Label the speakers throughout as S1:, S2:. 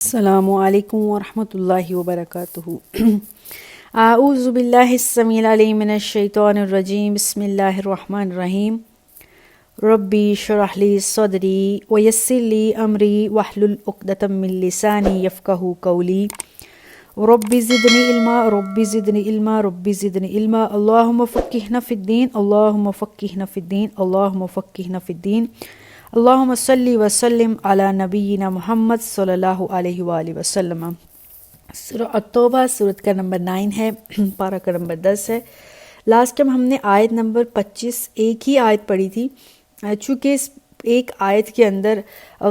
S1: السلام علیکم ورحمۃ اللہ وبرکاتہ۔ اعوذ باللہ السمیع العلیم من الشیطان الرجیم، بسم اللہ الرحمن الرحیم۔ ربی اشرح لی صدری ویسر لی امری واحلل عقدۃ من لسانی یفقہوا قولی۔ رب زدنی علما رب زدنی علما رب زدنی علما، اللہم فقہنا فی الدین اللہم فقہنا فی الدین اللہم فقہنا فی الدین، اللہم صلی وسلم علی نبینا محمد صلی اللہ علیہ وآلہ وسلم۔ سورہ التوبہ سورت کا نمبر 9 ہے، پارہ کا نمبر 10 ہے۔ لاسٹ ٹائم ہم نے آیت نمبر 25 ایک ہی آیت پڑھی تھی، چونکہ اس ایک آیت کے اندر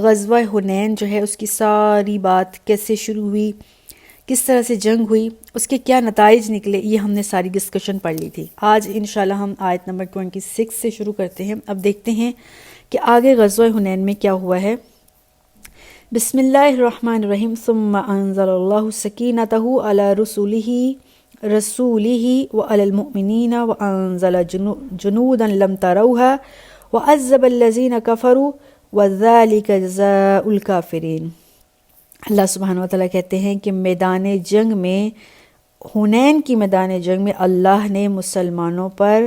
S1: غزوہ حنین جو ہے اس کی ساری بات کیسے شروع ہوئی، کس طرح سے جنگ ہوئی، اس کے کیا نتائج نکلے، یہ ہم نے ساری ڈسکشن پڑھ لی تھی۔ آج انشاءاللہ ہم آیت نمبر 26 سے شروع کرتے ہیں۔ اب دیکھتے ہیں کہ آگے غزوہ حنین میں کیا ہوا ہے۔ بسم اللہ الرحمن الرحیم۔ ثم انزل اللہ سکینتہ علی رسولہ وعلی المؤمنین وانزل جنودا لم تروها وعذب الذین کفروا وذلک جزاء الکافرین۔ اللہ سبحانہ وتعالیٰ کہتے ہیں کہ میدان جنگ میں، حنین کی میدان جنگ میں اللہ نے مسلمانوں پر،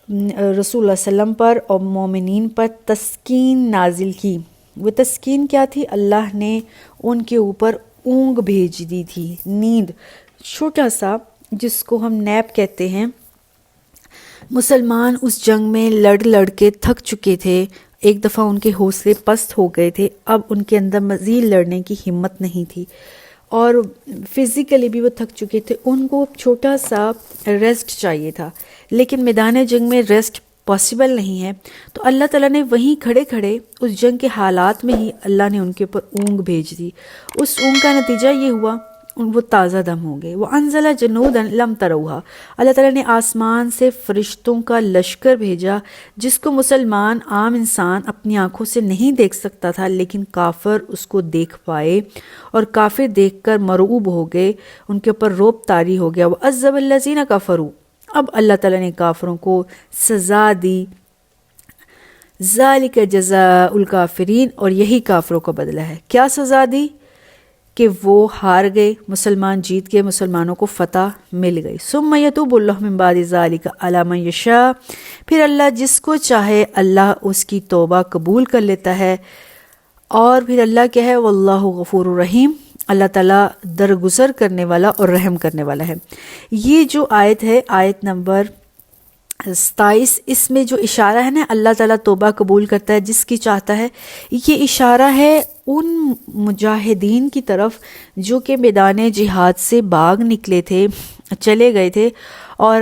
S1: رسول اللہ صلی اللہ علیہ وسلم پر اور مومنین پر تسکین نازل کی۔ وہ تسکین کیا تھی؟ اللہ نے ان کے اوپر اونگ بھیج دی تھی، نیند، چھوٹا سا جس کو ہم نیپ کہتے ہیں۔ مسلمان اس جنگ میں لڑ کے تھک چکے تھے، ایک دفعہ ان کے حوصلے پست ہو گئے تھے، اب ان کے اندر مزید لڑنے کی ہمت نہیں تھی، اور فزیکلی بھی وہ تھک چکے تھے، ان کو چھوٹا سا ریسٹ چاہیے تھا، لیکن میدان جنگ میں ریسٹ پاسبل نہیں ہے۔ تو اللہ تعالیٰ نے وہیں کھڑے کھڑے اس جنگ کے حالات میں ہی اللہ نے ان کے اوپر اونگ بھیج دی۔ اس اونگ کا نتیجہ یہ ہوا وہ تازہ دم ہو گئے۔ وَأَنزَلَ جُنُودًا لَمْ تَرَوْهَا، اللہ تعالیٰ نے آسمان سے فرشتوں کا لشکر بھیجا جس کو مسلمان عام انسان اپنی آنکھوں سے نہیں دیکھ سکتا تھا، لیکن کافر اس کو دیکھ پائے، اور کافر دیکھ کر مرعوب ہو گئے، ان کے اوپر رعب طاری ہو گیا۔ وَعَذَّبَ الَّذِينَ كَفَرُوا، اب اللہ تعالیٰ نے کافروں کو سزا دی۔ ذَلِكَ جَزَاءُ الْكَافِرِينَ، اور یہی کافروں کا بدلہ ہے۔ کیا سزا دی؟ کہ وہ ہار گئے، مسلمان جیت گئے، مسلمانوں کو فتح مل گئی۔ ثم یتوب اللہ من بعد ذلک علی من یشاء، پھر اللہ جس کو چاہے اللہ اس کی توبہ قبول کر لیتا ہے، اور پھر اللہ کیا ہے؟ واللہ غفور الرحیم، اللہ تعالیٰ درگزر کرنے والا اور رحم کرنے والا ہے۔ یہ جو آیت ہے، آیت نمبر 27، اس میں جو اشارہ ہے نا، اللہ تعالیٰ توبہ قبول کرتا ہے جس کی چاہتا ہے، یہ اشارہ ہے ان مجاہدین کی طرف جو کہ میدان جہاد سے بھاگ نکلے تھے، چلے گئے تھے، اور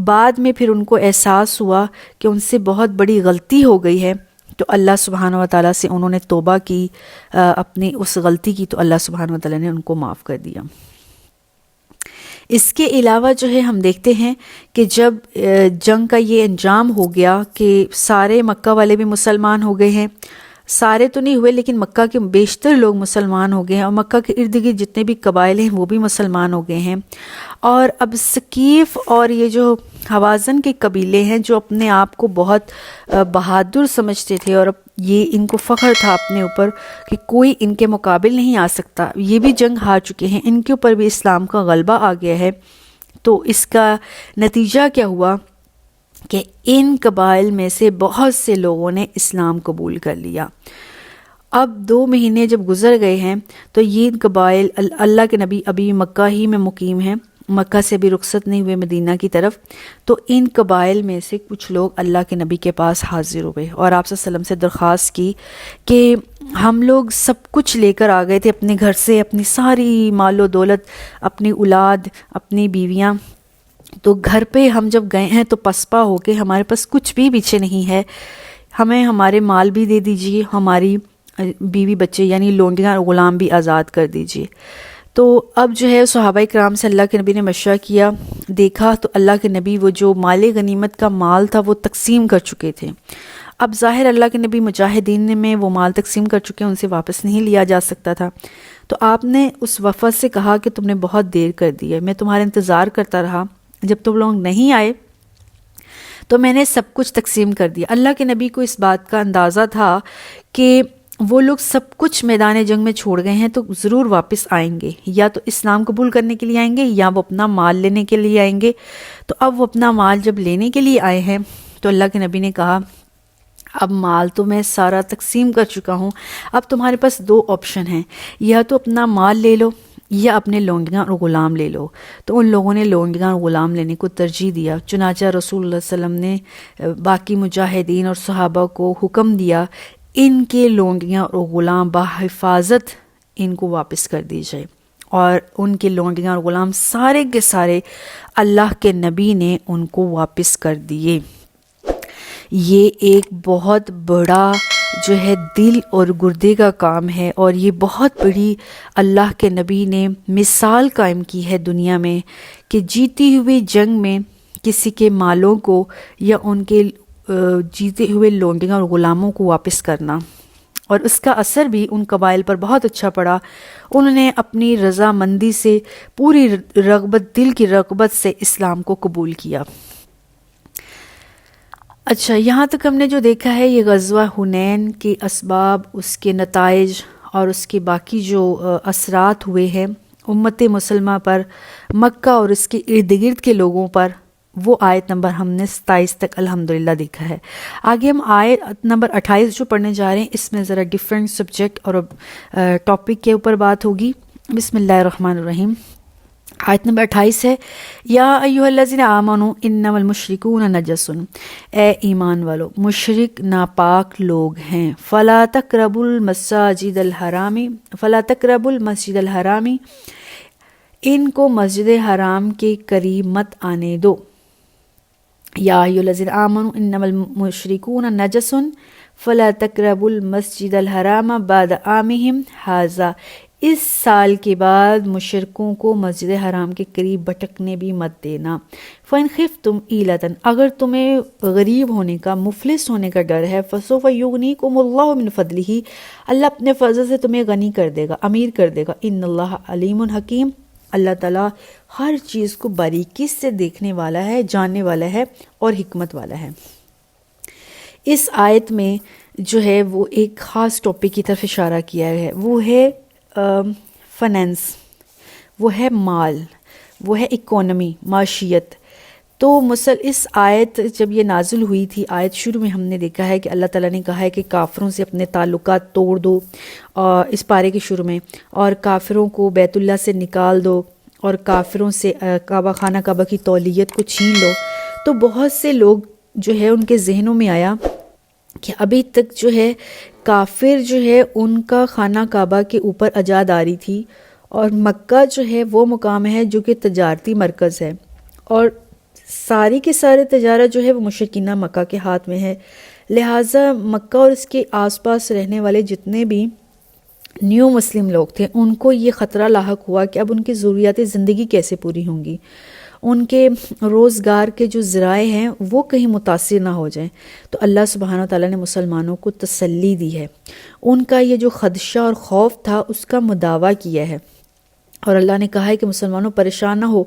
S1: بعد میں پھر ان کو احساس ہوا کہ ان سے بہت بڑی غلطی ہو گئی ہے، تو اللہ سبحانہ وتعالیٰ سے انہوں نے توبہ کی، اپنی اس غلطی کی، تو اللہ سبحانہ وتعالیٰ نے ان کو معاف کر دیا۔ اس کے علاوہ جو ہے ہم دیکھتے ہیں کہ جب جنگ کا یہ انجام ہو گیا کہ سارے مکہ والے بھی مسلمان ہو گئے ہیں، سارے تو نہیں ہوئے لیکن مکہ کے بیشتر لوگ مسلمان ہو گئے ہیں، اور مکہ کے ارد گرد جتنے بھی قبائل ہیں وہ بھی مسلمان ہو گئے ہیں، اور اب ثقیف اور یہ جو حوازن کے قبیلے ہیں جو اپنے آپ کو بہت بہادر سمجھتے تھے، اور اب یہ ان کو فخر تھا اپنے اوپر کہ کوئی ان کے مقابل نہیں آ سکتا، یہ بھی جنگ ہار چکے ہیں، ان کے اوپر بھی اسلام کا غلبہ آ گیا ہے، تو اس کا نتیجہ کیا ہوا کہ ان قبائل میں سے بہت سے لوگوں نے اسلام قبول کر لیا۔ اب 2 مہینے جب گزر گئے ہیں تو یہ قبائل، اللہ کے نبی ابھی مکہ ہی میں مقیم ہیں، مکہ سے بھی رخصت نہیں ہوئے مدینہ کی طرف، تو ان قبائل میں سے کچھ لوگ اللہ کے نبی کے پاس حاضر ہوئے اور آپ صلی اللہ علیہ وسلم سے درخواست کی کہ ہم لوگ سب کچھ لے کر آ گئے تھے اپنے گھر سے، اپنی ساری مال و دولت، اپنی اولاد، اپنی بیویاں، تو گھر پہ ہم جب گئے ہیں تو پسپا ہو کے ہمارے پاس کچھ بھی پیچھے نہیں ہے، ہمیں ہمارے مال بھی دے دیجیے، ہماری بیوی بچے یعنی لونڈیاں اور غلام بھی آزاد کر دیجیے۔ تو اب جو ہے صحابہ کرام سے اللہ کے نبی نے مشورہ کیا، دیکھا تو اللہ کے نبی وہ جو مال غنیمت کا مال تھا وہ تقسیم کر چکے تھے۔ اب ظاہر اللہ کے نبی مجاہدین میں وہ مال تقسیم کر چکے ہیں، ان سے واپس نہیں لیا جا سکتا تھا، تو آپ نے اس وفد سے کہا کہ تم نے بہت دیر کر دی ہے، میں تمہارا انتظار کرتا رہا، جب تم لوگ نہیں آئے تو میں نے سب کچھ تقسیم کر دیا۔ اللہ کے نبی کو اس بات کا اندازہ تھا کہ وہ لوگ سب کچھ میدان جنگ میں چھوڑ گئے ہیں تو ضرور واپس آئیں گے، یا تو اسلام قبول کرنے کے لیے آئیں گے یا وہ اپنا مال لینے کے لیے آئیں گے۔ تو اب وہ اپنا مال جب لینے کے لیے آئے ہیں تو اللہ کے نبی نے کہا اب مال تو میں سارا تقسیم کر چکا ہوں، اب تمہارے پاس دو آپشن ہیں، یا تو اپنا مال لے لو یا اپنے لونڈیاں اور غلام لے لو۔ تو ان لوگوں نے لونڈیاں اور غلام لینے کو ترجیح دیا، چنانچہ رسول اللہ صلی اللہ علیہ وسلم نے باقی مجاہدین اور صحابہ کو حکم دیا ان کے لونڈیاں اور غلام بحفاظت ان کو واپس کر دی جائے، اور ان کے لونڈیاں اور غلام سارے کے سارے اللہ کے نبی نے ان کو واپس کر دیے۔ یہ ایک بہت بڑا جو ہے دل اور گردے کا کام ہے، اور یہ بہت بڑی اللہ کے نبی نے مثال قائم کی ہے دنیا میں کہ جیتی ہوئی جنگ میں کسی کے مالوں کو یا ان کے جیتے ہوئے لونڈیاں اور غلاموں کو واپس کرنا، اور اس کا اثر بھی ان قبائل پر بہت اچھا پڑا۔ انہوں نے اپنی رضامندی سے، پوری رغبت، دل کی رغبت سے اسلام کو قبول کیا۔ اچھا، یہاں تک ہم نے جو دیکھا ہے یہ غزوہ حنین کے اسباب، اس کے نتائج اور اس کے باقی جو اثرات ہوئے ہیں امت مسلمہ پر، مکہ اور اس کے ارد گرد کے لوگوں پر، وہ آیت نمبر ہم نے 27 تک الحمدللہ دیکھا ہے۔ آگے ہم آیت نمبر 28 جو پڑھنے جا رہے ہیں، اس میں ذرا ڈیفرنٹ سبجیکٹ اور ٹاپک کے اوپر بات ہوگی۔ بسم اللہ الرحمن الرحیم۔ آیت نمبر 28 ہے، یا ایھا الذین آمنوا انما المشرکون نجس، اے ایمان والو مشرک ناپاک لوگ ہیں، فلا تقربوا المسجد الحرام، ان کو مسجد حرام کے قریب مت آنے دو۔ یا ایھا الذین آمنوا انما المشرکون نجس فلا تقربوا المسجد الحرام بعد عامہم ھذا، اس سال کے بعد مشرکوں کو مسجد حرام کے قریب بھٹکنے بھی مت دینا۔ فَإِنْ خِفْتُمْ عِیلَةً، اگر تمہیں غریب ہونے کا، مفلس ہونے کا ڈر ہے، فَسَوْفَ يُغْنِيكُمُ اللَّهُ مِنْ فَضْلِهِ، اللہ اپنے فضل سے تمہیں غنی کر دے گا، امیر کر دے گا۔ إِنَّ اللَّهَ عَلِيمٌ حَکِيمٌ، اللہ تعالیٰ ہر چیز کو باریکی سے دیکھنے والا ہے، جاننے والا ہے اور حکمت والا ہے۔ اس آیت میں جو ہے وہ ایک خاص ٹاپک کی طرف اشارہ کیا ہے، وہ ہے فنانس، وہ ہے مال، وہ ہے اکانومی، معاشیت۔ تو اس آیت جب یہ نازل ہوئی تھی، آیت شروع میں ہم نے دیکھا ہے کہ اللہ تعالیٰ نے کہا ہے کہ کافروں سے اپنے تعلقات توڑ دو، اس پارے کے شروع میں، اور کافروں کو بیت اللہ سے نکال دو، اور کافروں سے خانہ کعبہ کی تولیت کو چھین لو۔ تو بہت سے لوگ جو ہے ان کے ذہنوں میں آیا کہ ابھی تک جو ہے کافر جو ہے ان کا خانہ کعبہ کے اوپر عزاداری تھی، اور مکہ جو ہے وہ مقام ہے جو کہ تجارتی مرکز ہے، اور ساری کے سارے تجارت جو ہے وہ مشرکینہ مکہ کے ہاتھ میں ہے۔ لہٰذا مکہ اور اس کے آس پاس رہنے والے جتنے بھی نیو مسلم لوگ تھے، ان کو یہ خطرہ لاحق ہوا کہ اب ان کی ضروریات زندگی کیسے پوری ہوں گی، ان کے روزگار کے جو ذرائع ہیں وہ کہیں متاثر نہ ہو جائیں۔ تو اللہ سبحانہ وتعالیٰ نے مسلمانوں کو تسلی دی ہے، ان کا یہ جو خدشہ اور خوف تھا اس کا مداوع کیا ہے، اور اللہ نے کہا ہے کہ مسلمانوں پریشان نہ ہو،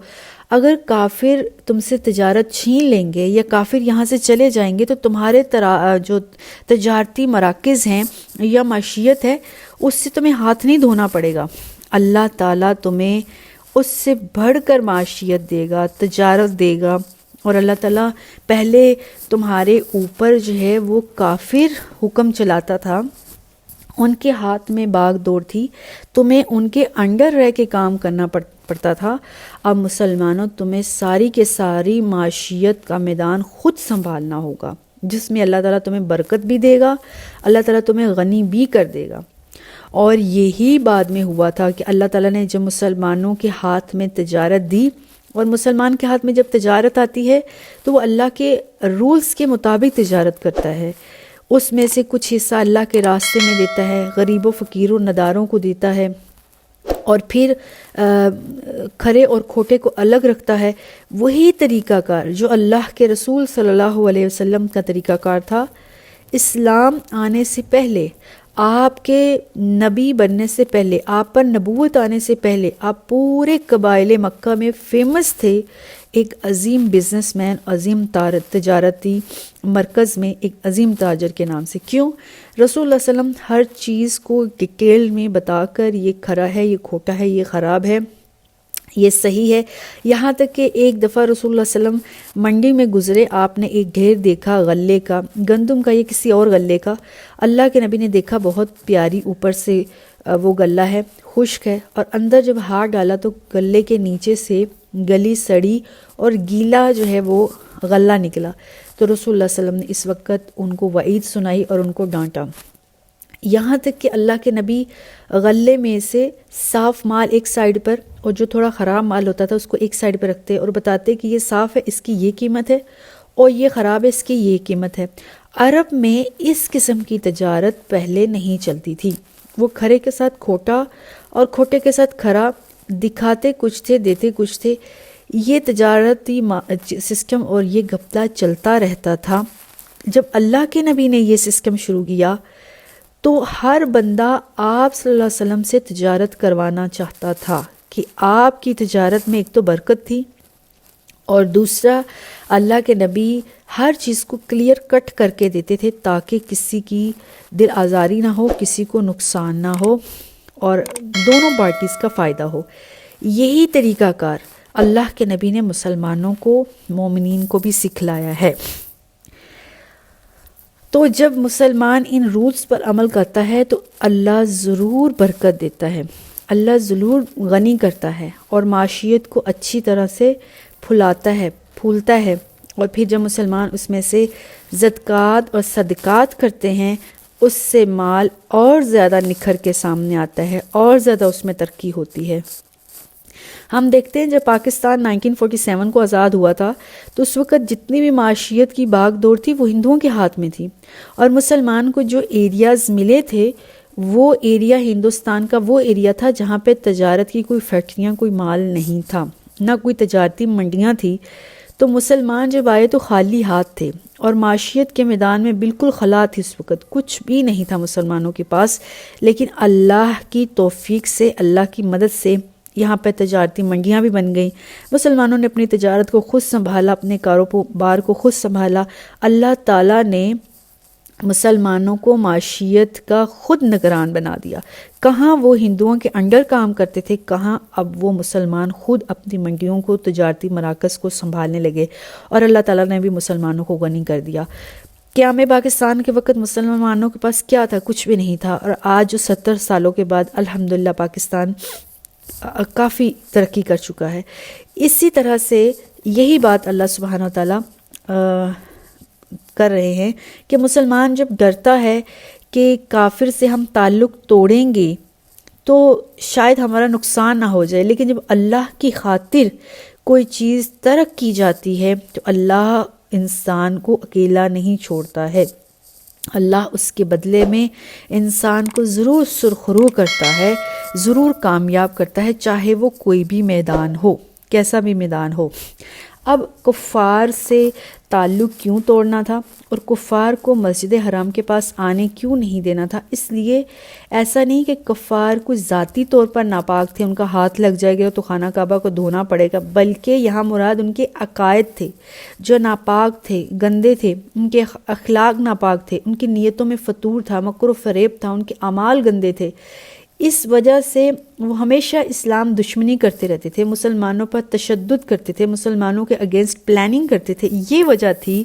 S1: اگر کافر تم سے تجارت چھین لیں گے یا کافر یہاں سے چلے جائیں گے تو تمہارے جو تجارتی مراکز ہیں یا معیشت ہے اس سے تمہیں ہاتھ نہیں دھونا پڑے گا، اللہ تعالیٰ تمہیں اس سے بڑھ کر معیشت دے گا، تجارت دے گا۔ اور اللہ تعالیٰ پہلے تمہارے اوپر جو ہے وہ کافر حکم چلاتا تھا، ان کے ہاتھ میں باغ دوڑ تھی، تمہیں ان کے انڈر رہ کے کام کرنا پڑتا تھا۔ اب مسلمانوں تمہیں ساری کے ساری معیشت کا میدان خود سنبھالنا ہوگا، جس میں اللہ تعالیٰ تمہیں برکت بھی دے گا، اللہ تعالیٰ تمہیں غنی بھی کر دے گا۔ اور یہی بعد میں ہوا تھا کہ اللہ تعالیٰ نے جب مسلمانوں کے ہاتھ میں تجارت دی، اور مسلمان کے ہاتھ میں جب تجارت آتی ہے تو وہ اللہ کے رولز کے مطابق تجارت کرتا ہے، اس میں سے کچھ حصہ اللہ کے راستے میں دیتا ہے، غریب و فقیر و نداروں کو دیتا ہے، اور پھر کھرے اور کھوٹے کو الگ رکھتا ہے۔ وہی طریقہ کار جو اللہ کے رسول صلی اللہ علیہ وسلم کا طریقہ کار تھا، اسلام آنے سے پہلے، آپ کے نبی بننے سے پہلے، آپ پر نبوت آنے سے پہلے، آپ پورے قبائل مکہ میں فیمس تھے ایک عظیم بزنس مین، عظیم تجارتی مرکز میں ایک عظیم تاجر کے نام سے. کیوں؟ رسول اللہ صلی اللہ علیہ وسلم ہر چیز کو ڈیٹیل میں بتا کر یہ کھرا ہے، یہ کھوٹا ہے، یہ خراب ہے، یہ صحیح ہے. یہاں تک کہ ایک دفعہ رسول اللہ صلی اللہ علیہ وسلم منڈی میں گزرے، آپ نے ایک ڈھیر دیکھا غلے کا، گندم کا یا کسی اور غلے کا. اللہ کے نبی نے دیکھا بہت پیاری اوپر سے وہ غلہ ہے، خشک ہے، اور اندر جب ہاتھ ڈالا تو غلے کے نیچے سے گلی سڑی اور گیلا جو ہے وہ غلہ نکلا. تو رسول اللہ صلی اللہ علیہ وسلم نے اس وقت ان کو وعید سنائی اور ان کو ڈانٹا. یہاں تک کہ اللہ کے نبی غلے میں سے صاف مال ایک سائیڈ پر اور جو تھوڑا خراب مال ہوتا تھا اس کو ایک سائیڈ پر رکھتے اور بتاتے کہ یہ صاف ہے، اس کی یہ قیمت ہے، اور یہ خراب ہے، اس کی یہ قیمت ہے. عرب میں اس قسم کی تجارت پہلے نہیں چلتی تھی. وہ کھرے کے ساتھ کھوٹا اور کھوٹے کے ساتھ کھرا، دکھاتے کچھ تھے، دیتے کچھ تھے. یہ تجارتی سسٹم اور یہ گپلا چلتا رہتا تھا. جب اللہ کے نبی نے یہ سسٹم شروع کیا تو ہر بندہ آپ صلی اللہ علیہ وسلم سے تجارت کروانا چاہتا تھا کہ آپ کی تجارت میں ایک تو برکت تھی، اور دوسرا اللہ کے نبی ہر چیز کو کلیئر کٹ کر کے دیتے تھے تاکہ کسی کی دل آزاری نہ ہو، کسی کو نقصان نہ ہو، اور دونوں پارٹیز کا فائدہ ہو. یہی طریقہ کار اللہ کے نبی نے مسلمانوں کو، مومنین کو بھی سکھلایا ہے. تو جب مسلمان ان رولز پر عمل کرتا ہے تو اللہ ضرور برکت دیتا ہے، اللہ ضرور غنی کرتا ہے اور معاشیت کو اچھی طرح سے پھولتا ہے. اور پھر جب مسلمان اس میں سے زکوٰۃ اور صدقات کرتے ہیں، اس سے مال اور زیادہ نکھر کے سامنے آتا ہے، اور زیادہ اس میں ترقی ہوتی ہے. ہم دیکھتے ہیں جب پاکستان 1947 کو آزاد ہوا تھا تو اس وقت جتنی بھی معاشیت کی باغ دوڑ تھی وہ ہندوؤں کے ہاتھ میں تھی، اور مسلمان کو جو ایریاز ملے تھے وہ ایریا ہندوستان کا وہ ایریا تھا جہاں پہ تجارت کی کوئی فیکٹریاں، کوئی مال نہیں تھا، نہ کوئی تجارتی منڈیاں تھی. تو مسلمان جب آئے تو خالی ہاتھ تھے، اور معاشیت کے میدان میں بالکل خلا تھی. اس وقت کچھ بھی نہیں تھا مسلمانوں کے پاس، لیکن اللہ کی توفیق سے، اللہ کی مدد سے یہاں پہ تجارتی منڈیاں بھی بن گئیں. مسلمانوں نے اپنی تجارت کو خود سنبھالا، اپنے کاروبار کو خود سنبھالا. اللہ تعالیٰ نے مسلمانوں کو معاشیت کا خود نگران بنا دیا. کہاں وہ ہندوؤں کے انڈر کام کرتے تھے، کہاں اب وہ مسلمان خود اپنی منڈیوں کو، تجارتی مراکز کو سنبھالنے لگے، اور اللہ تعالیٰ نے بھی مسلمانوں کو غنی کر دیا. قیام پاکستان کے وقت مسلمانوں کے پاس کیا تھا؟ کچھ بھی نہیں تھا. اور آج جو 70 سالوں کے بعد الحمدللہ پاکستان کافی ترقی کر چکا ہے. اسی طرح سے یہی بات اللہ سبحانہ و تعالیٰ کر رہے ہیں کہ مسلمان جب ڈرتا ہے کہ کافر سے ہم تعلق توڑیں گے تو شاید ہمارا نقصان نہ ہو جائے، لیکن جب اللہ کی خاطر کوئی چیز ترک کی جاتی ہے تو اللہ انسان کو اکیلا نہیں چھوڑتا ہے. اللہ اس کے بدلے میں انسان کو ضرور سرخرو کرتا ہے، ضرور کامیاب کرتا ہے، چاہے وہ کوئی بھی میدان ہو، کیسا بھی میدان ہو. اب کفار سے تعلق کیوں توڑنا تھا اور کفار کو مسجد حرام کے پاس آنے کیوں نہیں دینا تھا؟ اس لیے ایسا نہیں کہ کفار کچھ ذاتی طور پر ناپاک تھے، ان کا ہاتھ لگ جائے گا تو خانہ کعبہ کو دھونا پڑے گا، بلکہ یہاں مراد ان کے عقائد تھے جو ناپاک تھے، گندے تھے، ان کے اخلاق ناپاک تھے، ان کی نیتوں میں فتور تھا، مکر و فریب تھا، ان کے اعمال گندے تھے. اس وجہ سے وہ ہمیشہ اسلام دشمنی کرتے رہتے تھے، مسلمانوں پر تشدد کرتے تھے، مسلمانوں کے اگینسٹ پلاننگ کرتے تھے. یہ وجہ تھی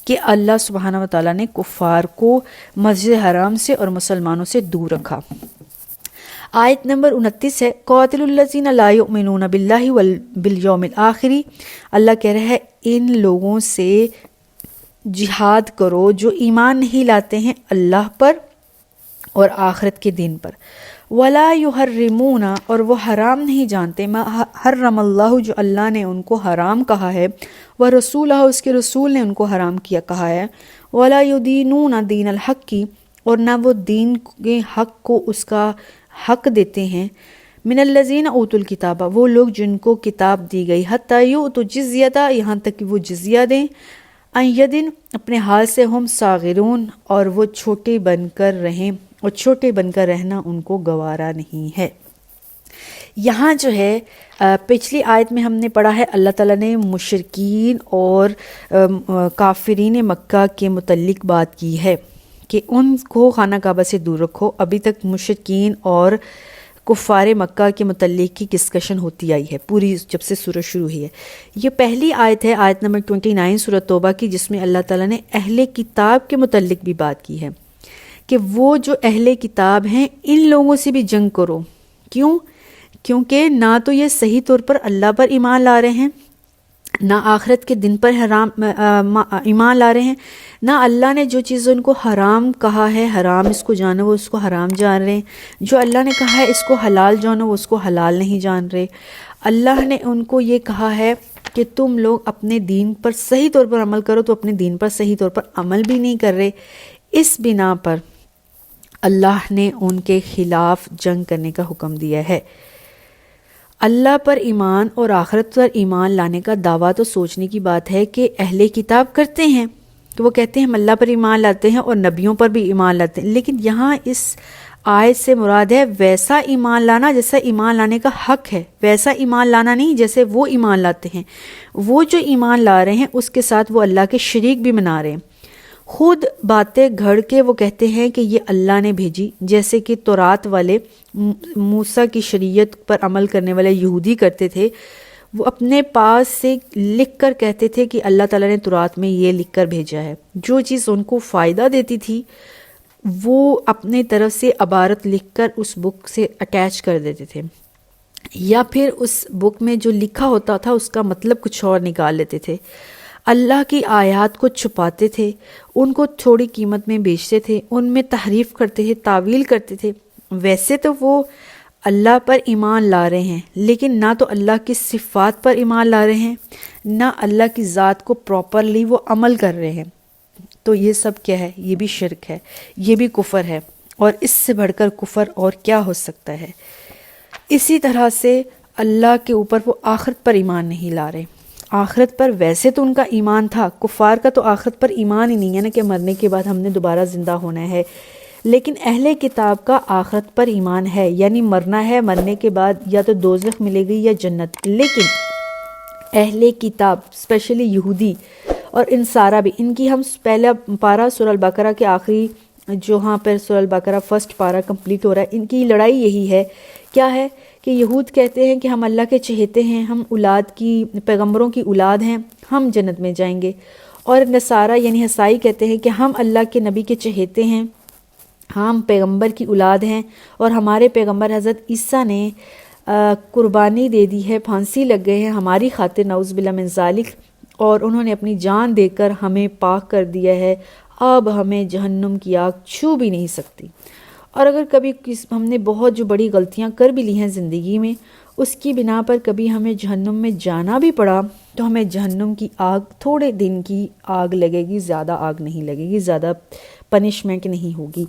S1: کہ اللہ سبحانہ و تعالیٰ نے کفار کو مسجد حرام سے اور مسلمانوں سے دور رکھا. آیت نمبر 29 ہے، قاتل الذین لا یؤمنون باللہ وبالیوم الآخر. اللہ کہہ رہا ہے ان لوگوں سے جہاد کرو جو ایمان نہیں لاتے ہیں اللہ پر اور آخرت کے دن پر. ولا یحرمون، اور وہ حرام نہیں جانتے، ما حرم اللہ، جو اللہ نے ان کو حرام کہا ہے، ورسولہ، اس کے رسول نے ان کو حرام کہا ہے. ولا یدینون دین الحق کی، اور نہ وہ دین کے حق کو اس کا حق دیتے ہیں. من الذین اوتوا الکتاب، وہ لوگ جن کو کتاب دی گئی، حتی یؤتوا الجزیہ، یہاں تک کہ وہ جزیہ دیں، عن ید، اپنے حال سے، ہم صاغرون، اور وہ چھوٹے بن کر رہیں، اور چھوٹے بن کر رہنا ان کو گوارا نہیں ہے. یہاں جو ہے پچھلی آیت میں ہم نے پڑھا ہے اللہ تعالیٰ نے مشرکین اور کافرین مکہ کے متعلق بات کی ہے کہ ان کو خانہ کعبہ سے دور رکھو. ابھی تک مشرکین اور کفار مکہ کے متعلق کی ڈسکشن ہوتی آئی ہے پوری جب سے سورہ شروع ہوئی ہے. یہ پہلی آیت ہے، آیت نمبر 29 سورہ توبہ کی، جس میں اللہ تعالیٰ نے اہل کتاب کے متعلق بھی بات کی ہے کہ وہ جو اہل کتاب ہیں ان لوگوں سے بھی جنگ کرو. کیوں؟ کیونکہ نہ تو یہ صحیح طور پر اللہ پر ایمان لا رہے ہیں، نہ آخرت کے دن پر ایمان لا رہے ہیں، نہ اللہ نے جو چیز ان کو حرام کہا ہے حرام اس کو جانو وہ اس کو حرام جان رہے ہیں، جو اللہ نے کہا ہے اس کو حلال جانو وہ اس کو حلال نہیں جان رہے. اللہ نے ان کو یہ کہا ہے کہ تم لوگ اپنے دین پر صحیح طور پر عمل کرو، تو اپنے دین پر صحیح طور پر عمل بھی نہیں کر رہے. اس بنا پر اللہ نے ان کے خلاف جنگ کرنے کا حکم دیا ہے. اللہ پر ایمان اور آخرت پر ایمان لانے کا دعویٰ تو سوچنے کی بات ہے کہ اہل کتاب کرتے ہیں کہ وہ کہتے ہیں ہم اللہ پر ایمان لاتے ہیں اور نبیوں پر بھی ایمان لاتے ہیں، لیکن یہاں اس آیت سے مراد ہے ویسا ایمان لانا جیسا ایمان لانے کا حق ہے، ویسا ایمان لانا نہیں جیسے وہ ایمان لاتے ہیں. وہ جو ایمان لا رہے ہیں اس کے ساتھ وہ اللہ کے شریک بھی بنا رہے ہیں. خود باتیں گھڑ کے وہ کہتے ہیں کہ یہ اللہ نے بھیجی، جیسے کہ تورات والے موسیٰ کی شریعت پر عمل کرنے والے یہودی کرتے تھے. وہ اپنے پاس سے لکھ کر کہتے تھے کہ اللہ تعالیٰ نے تورات میں یہ لکھ کر بھیجا ہے. جو چیز ان کو فائدہ دیتی تھی وہ اپنے طرف سے عبارت لکھ کر اس بک سے اٹیچ کر دیتے تھے، یا پھر اس بک میں جو لکھا ہوتا تھا اس کا مطلب کچھ اور نکال لیتے تھے. اللہ کی آیات کو چھپاتے تھے، ان کو تھوڑی قیمت میں بیچتے تھے، ان میں تحریف کرتے تھے، تعویل کرتے تھے. ویسے تو وہ اللہ پر ایمان لا رہے ہیں، لیکن نہ تو اللہ کی صفات پر ایمان لا رہے ہیں، نہ اللہ کی ذات کو پراپرلی وہ عمل کر رہے ہیں. تو یہ سب کیا ہے؟ یہ بھی شرک ہے، یہ بھی کفر ہے، اور اس سے بڑھ کر کفر اور کیا ہو سکتا ہے. اسی طرح سے اللہ کے اوپر وہ آخرت پر ایمان نہیں لا رہے. آخرت پر ویسے تو ان کا ایمان تھا، کفار کا تو آخرت پر ایمان ہی نہیں ہے نا کہ مرنے کے بعد ہم نے دوبارہ زندہ ہونا ہے، لیکن اہل کتاب کا آخرت پر ایمان ہے، یعنی مرنا ہے، مرنے کے بعد یا تو دوزخ ملے گی یا جنت. لیکن اہل کتاب اسپیشلی یہودی اور انصارہ بھی، ان کی ہم پہلا پارہ سورہ البقرہ کے آخری جو ہاں پر سورہ البقرہ فرسٹ پارہ کمپلیٹ ہو رہا ہے، ان کی لڑائی یہی ہے. کیا ہے کہ یہود کہتے ہیں کہ ہم اللہ کے چہیتے ہیں، ہم اولاد کی پیغمبروں کی اولاد ہیں، ہم جنت میں جائیں گے. اور نصارہ یعنی عیسائی کہتے ہیں کہ ہم اللہ کے نبی کے چہیتے ہیں، ہم پیغمبر کی اولاد ہیں، اور ہمارے پیغمبر حضرت عیسیٰ نے قربانی دے دی ہے، پھانسی لگ گئے ہیں ہماری خاطر، نعوذ باللہ من ذالک، اور انہوں نے اپنی جان دے کر ہمیں پاک کر دیا ہے، اب ہمیں جہنم کی آگ چھو بھی نہیں سکتی. اور اگر کبھی ہم نے بہت جو بڑی غلطیاں کر بھی لی ہیں زندگی میں، اس کی بنا پر کبھی ہمیں جہنم میں جانا بھی پڑا، تو ہمیں جہنم کی آگ تھوڑے دن کی آگ لگے گی، زیادہ آگ نہیں لگے گی، زیادہ پنشمنٹ نہیں ہوگی.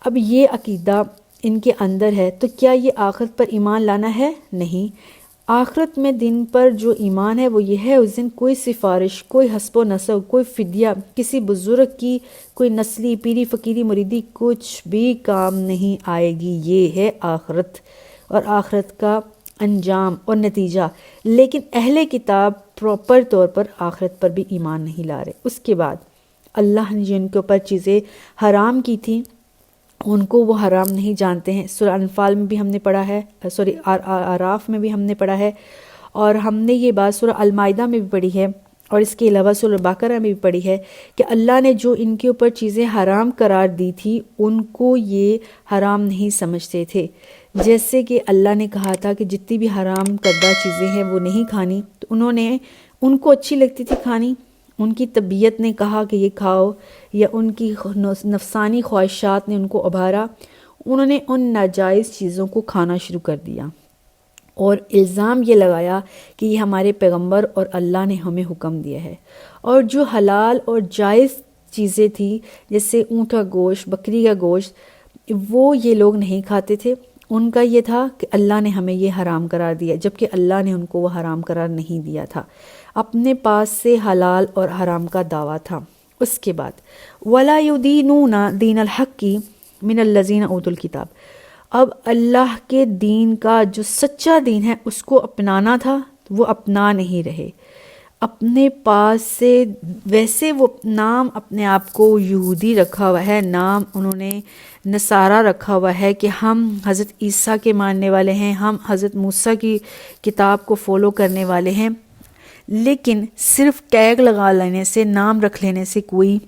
S1: اب یہ عقیدہ ان کے اندر ہے، تو کیا یہ آخرت پر ایمان لانا ہے؟ نہیں. آخرت میں دن پر جو ایمان ہے وہ یہ ہے اس دن کوئی سفارش، کوئی حسب و نسب، کوئی فدیہ، کسی بزرگ کی کوئی نسلی پیری فقیری مریدی کچھ بھی کام نہیں آئے گی. یہ ہے آخرت اور آخرت کا انجام اور نتیجہ. لیکن اہل کتاب پراپر طور پر آخرت پر بھی ایمان نہیں لا رہے. اس کے بعد اللہ نے جن کے اوپر چیزیں حرام کی تھیں ان کو وہ حرام نہیں جانتے ہیں. سورہ انفال میں بھی ہم نے پڑھا ہے، اعراف میں بھی ہم نے پڑھا ہے، اور ہم نے یہ بات سورہ المائدہ میں بھی پڑھی ہے، اور اس کے علاوہ سورہ بقرہ میں بھی پڑھی ہے کہ اللہ نے جو ان کے اوپر چیزیں حرام قرار دی تھی ان کو یہ حرام نہیں سمجھتے تھے. جیسے کہ اللہ نے کہا تھا کہ جتنی بھی حرام کردہ چیزیں ہیں وہ نہیں کھانی، تو ان کو اچھی لگتی تھی کھانی، ان کی طبیعت نے کہا کہ یہ کھاؤ، یا ان کی نفسانی خواہشات نے ان کو ابھارا، انہوں نے ان ناجائز چیزوں کو کھانا شروع کر دیا، اور الزام یہ لگایا کہ یہ ہمارے پیغمبر اور اللہ نے ہمیں حکم دیا ہے. اور جو حلال اور جائز چیزیں تھیں جیسے اونٹ کا گوشت، بکری کا گوشت، وہ یہ لوگ نہیں کھاتے تھے. ان کا یہ تھا کہ اللہ نے ہمیں یہ حرام قرار دیا، جبکہ اللہ نے ان کو وہ حرام قرار نہیں دیا تھا. اپنے پاس سے حلال اور حرام کا دعویٰ تھا. اس کے بعد وَلَا يُدِينُونَ دِينَ الْحَقِّ مِنَ الَّذِينَ أُوتُوا الْكِتَابَ، اب اللہ کے دین کا جو سچا دین ہے اس کو اپنانا تھا، وہ اپنا نہیں رہے، اپنے پاس سے ویسے وہ نام اپنے آپ کو یہودی رکھا ہوا ہے، نام انہوں نے نصارہ رکھا ہوا ہے کہ ہم حضرت عیسیٰ کے ماننے والے ہیں، ہم حضرت موسیٰ کی کتاب کو فالو کرنے والے ہیں، لیکن صرف ٹیگ لگا لینے سے، نام رکھ لینے سے کوئی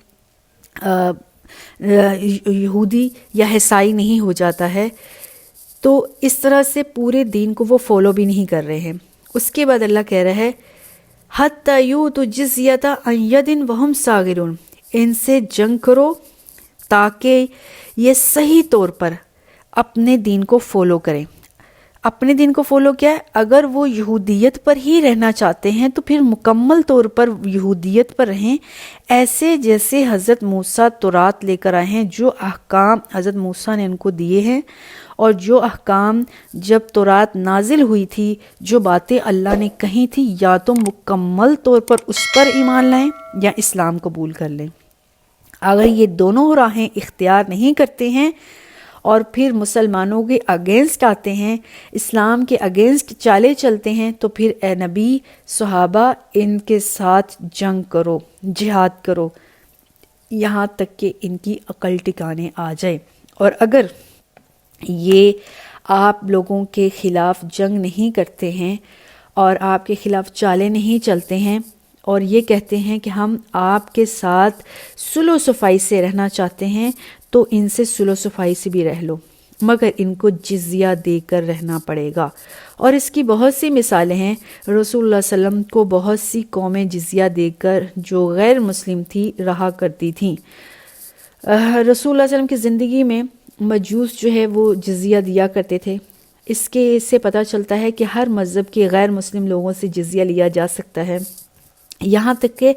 S1: یہودی یا عیسائی نہیں ہو جاتا ہے۔ تو اس طرح سے پورے دین کو وہ فالو بھی نہیں کر رہے ہیں۔ اس کے بعد اللہ کہہ رہا ہے حَتَّى يُؤْتُوا الْجِزْيَةَ عَنْ يَدٍ وَهُمْ صَاغِرُونَ، ان سے جنگ کرو تاکہ یہ صحیح طور پر اپنے دین کو فالو کریں۔ اپنے دین کو فالو کیا ہے؟ اگر وہ یہودیت پر ہی رہنا چاہتے ہیں تو پھر مکمل طور پر یہودیت پر رہیں، ایسے جیسے حضرت موسیٰ تورات لے کر آئے ہیں، جو احکام حضرت موسیٰ نے ان کو دیے ہیں، اور جو احکام جب تورات نازل ہوئی تھی، جو باتیں اللہ نے کہی تھی، یا تو مکمل طور پر اس پر ایمان لائیں یا اسلام قبول کر لیں۔ اگر یہ دونوں راہیں اختیار نہیں کرتے ہیں اور پھر مسلمانوں کے اگینسٹ آتے ہیں، اسلام کے اگینسٹ چالے چلتے ہیں، تو پھر اے نبی، صحابہ، ان کے ساتھ جنگ کرو، جہاد کرو، یہاں تک کہ ان کی عقل ٹھکانے آ جائے۔ اور اگر یہ آپ لوگوں کے خلاف جنگ نہیں کرتے ہیں اور آپ کے خلاف چالے نہیں چلتے ہیں اور یہ کہتے ہیں کہ ہم آپ کے ساتھ صلح و صفائی سے رہنا چاہتے ہیں، تو ان سے صلح و صفائی سے بھی رہ لو، مگر ان کو جزیہ دے کر رہنا پڑے گا۔ اور اس کی بہت سی مثالیں ہیں۔ رسول اللہ صلی اللہ علیہ وسلم کو بہت سی قومیں جزیہ دے کر، جو غیر مسلم تھی، رہا کرتی تھیں۔ رسول اللہ صلی اللہ علیہ وسلم کی زندگی میں مجوس جو ہے وہ جزیہ دیا کرتے تھے۔ اس سے پتہ چلتا ہے کہ ہر مذہب کے غیر مسلم لوگوں سے جزیہ لیا جا سکتا ہے۔ یہاں تک کہ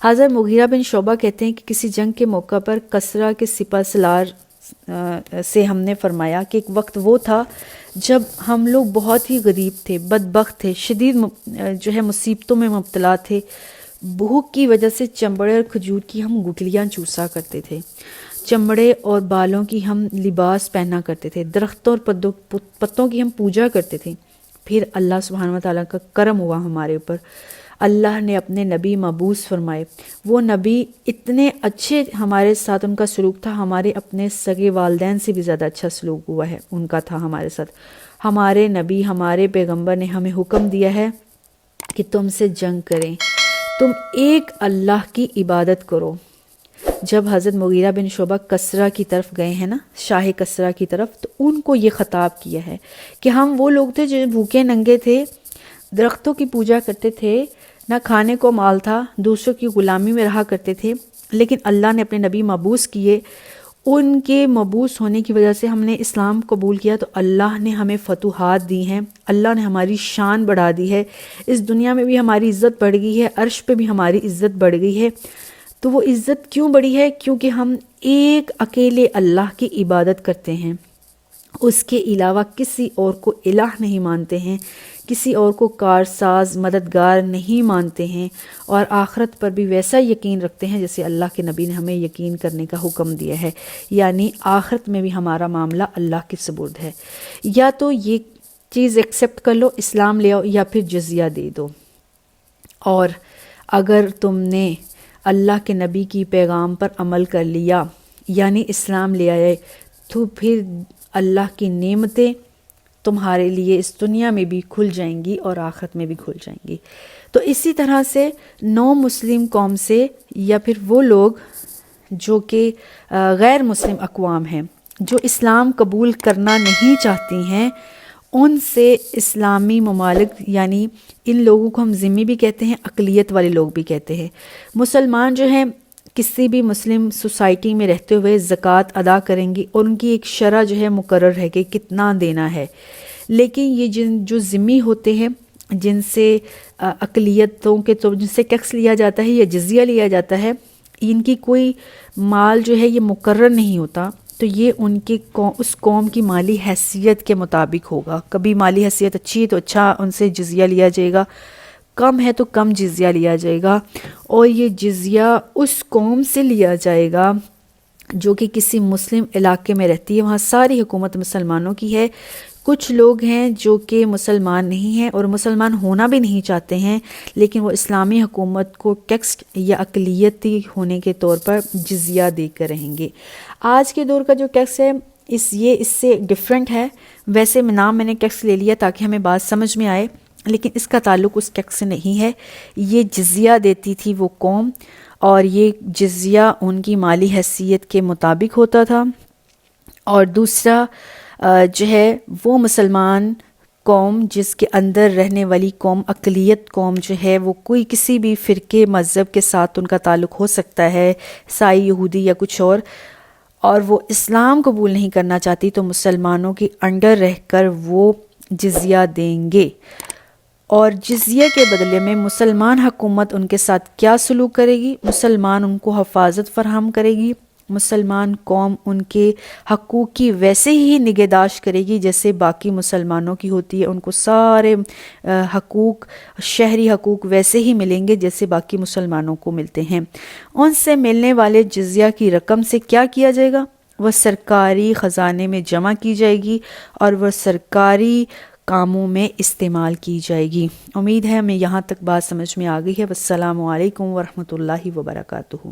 S1: حضرت مغیرہ بن شعبہ کہتے ہیں کہ کسی جنگ کے موقع پر کسریٰ کے سپہ سالار سے ہم نے فرمایا کہ ایک وقت وہ تھا جب ہم لوگ بہت ہی غریب تھے، بدبخت تھے، شدید جو ہے مصیبتوں میں مبتلا تھے، بھوک کی وجہ سے چمڑے اور کھجور کی ہم گٹلیاں چوسا کرتے تھے، چمڑے اور بالوں کی ہم لباس پہنا کرتے تھے، درختوں اور پتوں کی ہم پوجا کرتے تھے۔ پھر اللہ سبحانہ وتعالیٰ کا کرم ہوا ہمارے اوپر، اللہ نے اپنے نبی مبعوث فرمائے۔ وہ نبی اتنے اچھے ہمارے ساتھ ان کا سلوک تھا، ہمارے اپنے سگے والدین سے بھی زیادہ اچھا سلوک ہوا ہے ان کا تھا ہمارے ساتھ۔ ہمارے نبی، ہمارے پیغمبر نے ہمیں حکم دیا ہے کہ تم سے جنگ کریں، تم ایک اللہ کی عبادت کرو۔ جب حضرت مغیرہ بن شعبہ کسریٰ کی طرف گئے ہیں نا، شاہ کسریٰ کی طرف، تو ان کو یہ خطاب کیا ہے کہ ہم وہ لوگ تھے جو بھوکے ننگے تھے، درختوں کی پوجا کرتے تھے، نہ کھانے کو مال تھا، دوسروں کی غلامی میں رہا کرتے تھے، لیکن اللہ نے اپنے نبی مبعوث کیے، ان کے مبعوث ہونے کی وجہ سے ہم نے اسلام قبول کیا، تو اللہ نے ہمیں فتوحات دی ہیں، اللہ نے ہماری شان بڑھا دی ہے، اس دنیا میں بھی ہماری عزت بڑھ گئی ہے، عرش پہ بھی ہماری عزت بڑھ گئی ہے۔ تو وہ عزت کیوں بڑھی ہے؟ کیونکہ ہم ایک اکیلے اللہ کی عبادت کرتے ہیں، اس کے علاوہ کسی اور کو الہ نہیں مانتے ہیں، کسی اور کو کارساز مددگار نہیں مانتے ہیں، اور آخرت پر بھی ویسا یقین رکھتے ہیں جیسے اللہ کے نبی نے ہمیں یقین کرنے کا حکم دیا ہے، یعنی آخرت میں بھی ہمارا معاملہ اللہ کے سپرد ہے۔ یا تو یہ چیز ایکسیپٹ کر لو، اسلام لے آؤ، یا پھر جزیہ دے دو۔ اور اگر تم نے اللہ کے نبی کی پیغام پر عمل کر لیا، یعنی اسلام لے آئے، تو پھر اللہ کی نعمتیں تمہارے لیے اس دنیا میں بھی کھل جائیں گی اور آخرت میں بھی کھل جائیں گی۔ تو اسی طرح سے نو مسلم قوم سے، یا پھر وہ لوگ جو کہ غیر مسلم اقوام ہیں، جو اسلام قبول کرنا نہیں چاہتی ہیں، ان سے اسلامی ممالک، یعنی ان لوگوں کو ہم ذمہ بھی کہتے ہیں، اقلیت والے لوگ بھی کہتے ہیں۔ مسلمان جو ہیں کسی بھی مسلم سوسائٹی میں رہتے ہوئے زکوٰۃ ادا کریں گی، اور ان کی ایک شرح جو ہے مقرر ہے کہ کتنا دینا ہے، لیکن یہ جو ذمہ ہوتے ہیں، جن سے اقلیتوں کے تو جن سے ٹیکس لیا جاتا ہے یا جزیہ لیا جاتا ہے، ان کی کوئی مال جو ہے یہ مقرر نہیں ہوتا، تو یہ ان کی اس قوم کی مالی حیثیت کے مطابق ہوگا۔ کبھی مالی حیثیت اچھی ہے تو اچھا ان سے جزیہ لیا جائے گا، کم ہے تو کم جزیہ لیا جائے گا، اور یہ جزیہ اس قوم سے لیا جائے گا جو کہ کسی مسلم علاقے میں رہتی ہے، وہاں ساری حکومت مسلمانوں کی ہے۔ کچھ لوگ ہیں جو کہ مسلمان نہیں ہیں اور مسلمان ہونا بھی نہیں چاہتے ہیں، لیکن وہ اسلامی حکومت کو ٹیکس یا اقلیتی ہونے کے طور پر جزیہ دے کر رہیں گے۔ آج کے دور کا جو ٹیکس ہے اس سے ڈیفرنٹ ہے۔ ویسے نام میں نے ٹیکس لے لیا تاکہ ہمیں بات سمجھ میں آئے، لیکن اس کا تعلق اس ٹیکس سے نہیں ہے۔ یہ جزیہ دیتی تھی وہ قوم، اور یہ جزیہ ان کی مالی حیثیت کے مطابق ہوتا تھا۔ اور دوسرا جو ہے وہ مسلمان قوم جس کے اندر رہنے والی قوم، اقلیت قوم جو ہے، وہ کوئی کسی بھی فرقے مذہب کے ساتھ ان کا تعلق ہو سکتا ہے، عیسائی، یہودی یا کچھ اور وہ اسلام قبول نہیں کرنا چاہتی، تو مسلمانوں کے انڈر رہ کر وہ جزیہ دیں گے۔ اور جزیے کے بدلے میں مسلمان حکومت ان کے ساتھ کیا سلوک کرے گی؟ مسلمان ان کو حفاظت فراہم کرے گی، مسلمان قوم ان کے حقوق کی ویسے ہی نگہداشت کرے گی جیسے باقی مسلمانوں کی ہوتی ہے۔ ان کو سارے حقوق، شہری حقوق ویسے ہی ملیں گے جیسے باقی مسلمانوں کو ملتے ہیں۔ ان سے ملنے والے جزیہ کی رقم سے کیا کیا جائے گا؟ وہ سرکاری خزانے میں جمع کی جائے گی اور وہ سرکاری کاموں میں استعمال کی جائے گی۔ امید ہے ہمیں یہاں تک بات سمجھ میں آ گئی ہے۔ والسلام علیکم ورحمۃ اللہ وبرکاتہ۔